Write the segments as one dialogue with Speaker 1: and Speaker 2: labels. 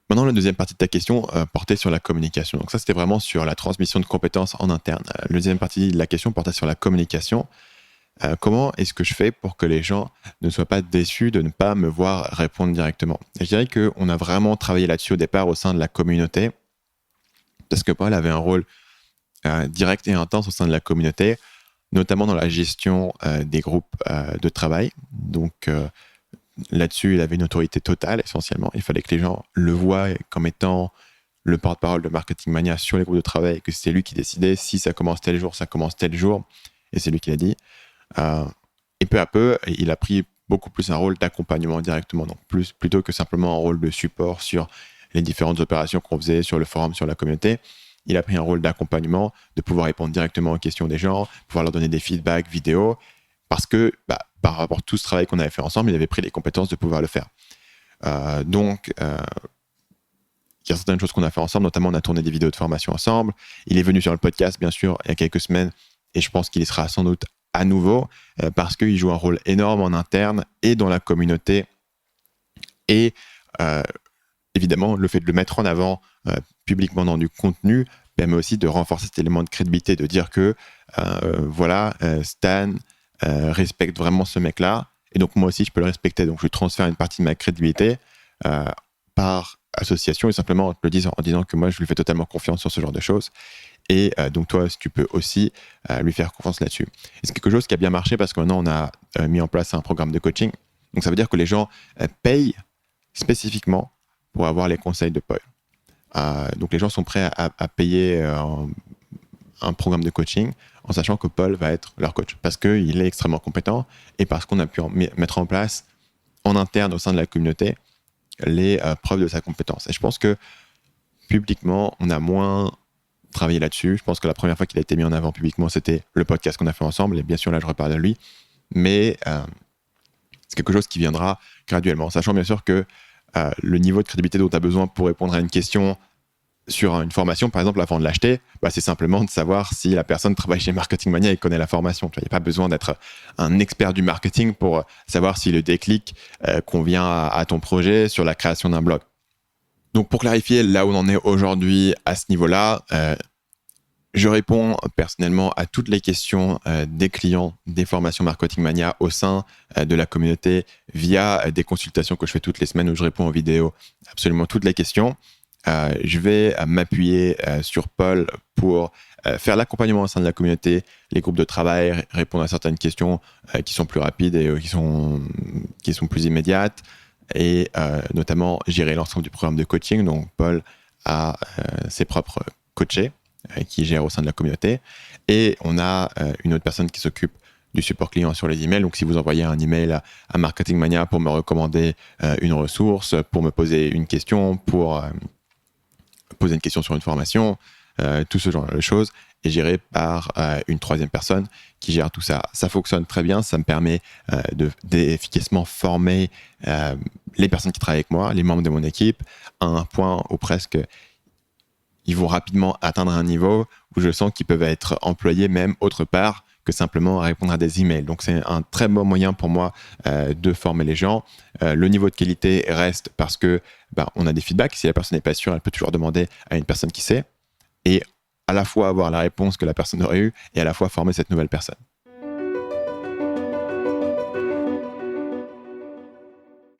Speaker 1: Maintenant, la deuxième partie de ta question portait sur la communication. Donc ça, c'était vraiment sur la transmission de compétences en interne. La deuxième partie de la question portait sur la communication. Comment est-ce que je fais pour que les gens ne soient pas déçus de ne pas me voir répondre directement? Et je dirais qu'on a vraiment travaillé là-dessus au départ au sein de la communauté, parce que Paul avait un rôle direct et intense au sein de la communauté, notamment dans la gestion des groupes de travail. Donc là-dessus, il avait une autorité totale essentiellement. Il fallait que les gens le voient comme étant le porte-parole de Marketing Mania sur les groupes de travail, et que c'est lui qui décidait si ça commence tel jour, ça commence tel jour, et c'est lui qui l'a dit. Et peu à peu, il a pris beaucoup plus un rôle d'accompagnement directement, donc plutôt que simplement un rôle de support sur les différentes opérations qu'on faisait sur le forum, sur la communauté. Il a pris un rôle d'accompagnement, de pouvoir répondre directement aux questions des gens, pouvoir leur donner des feedbacks vidéo, parce que par rapport à tout ce travail qu'on avait fait ensemble, il avait pris les compétences de pouvoir le faire. Donc, il y a certaines choses qu'on a fait ensemble, notamment on a tourné des vidéos de formation ensemble. Il est venu sur le podcast, bien sûr, il y a quelques semaines, et je pense qu'il y sera sans doute à nouveau, parce qu'il joue un rôle énorme en interne et dans la communauté. Et évidemment, le fait de le mettre en avant publiquement dans du contenu permet aussi de renforcer cet élément de crédibilité, de dire que Stan respecte vraiment ce mec-là, et donc moi aussi je peux le respecter. Donc je transfère une partie de ma crédibilité par association, et simplement en te le disant, en disant que moi je lui fais totalement confiance sur ce genre de choses. Et donc toi, tu peux aussi lui faire confiance là-dessus. Et c'est quelque chose qui a bien marché parce que maintenant, on a mis en place un programme de coaching. Donc ça veut dire que les gens payent spécifiquement pour avoir les conseils de Paul. Donc les gens sont prêts à payer un programme de coaching en sachant que Paul va être leur coach parce qu'il est extrêmement compétent et parce qu'on a pu mettre en place en interne au sein de la communauté les preuves de sa compétence. Et je pense que publiquement, on a moins travailler là-dessus. Je pense que la première fois qu'il a été mis en avant publiquement, c'était le podcast qu'on a fait ensemble. Et bien sûr, là, je reparle de lui. Mais c'est quelque chose qui viendra graduellement. Sachant bien sûr que le niveau de crédibilité dont tu as besoin pour répondre à une question sur une formation, par exemple, avant de l'acheter, c'est simplement de savoir si la personne travaille chez Marketing Mania et connaît la formation. Il n'y a pas besoin d'être un expert du marketing pour savoir si le déclic convient à ton projet sur la création d'un blog. Donc pour clarifier là où on en est aujourd'hui à ce niveau-là, je réponds personnellement à toutes les questions des clients des formations Marketing Mania au sein de la communauté via des consultations que je fais toutes les semaines où je réponds aux vidéos absolument toutes les questions. Je vais m'appuyer sur Paul pour faire l'accompagnement au sein de la communauté, les groupes de travail, répondre à certaines questions qui sont plus rapides et qui sont plus immédiates. Et notamment gérer l'ensemble du programme de coaching. Donc Paul a ses propres coachés qui gèrent au sein de la communauté, et on a une autre personne qui s'occupe du support client sur les emails. Donc si vous envoyez un email à Marketing Mania pour me recommander une ressource, pour me poser une question, pour poser une question sur une formation, tout ce genre de choses est géré par une troisième personne qui gère tout ça. Ça fonctionne très bien, ça me permet d'efficacement former les personnes qui travaillent avec moi, les membres de mon équipe, à un point où presque ils vont rapidement atteindre un niveau où je sens qu'ils peuvent être employés même autre part que simplement à répondre à des emails. Donc c'est un très bon moyen pour moi de former les gens. Le niveau de qualité reste parce que on a des feedbacks. Si la personne n'est pas sûre, elle peut toujours demander à une personne qui sait. Et à la fois avoir la réponse que la personne aurait eue et à la fois former cette nouvelle personne.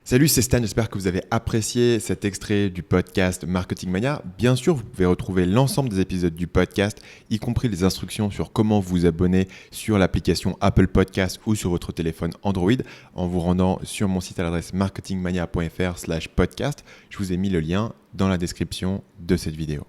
Speaker 1: Salut, c'est Stan, j'espère que vous avez apprécié cet extrait du podcast Marketing Mania. Bien sûr, vous pouvez retrouver l'ensemble des épisodes du podcast, y compris les instructions sur comment vous abonner sur l'application Apple Podcast ou sur votre téléphone Android en vous rendant sur mon site à l'adresse marketingmania.fr/podcast. Je vous ai mis le lien dans la description de cette vidéo.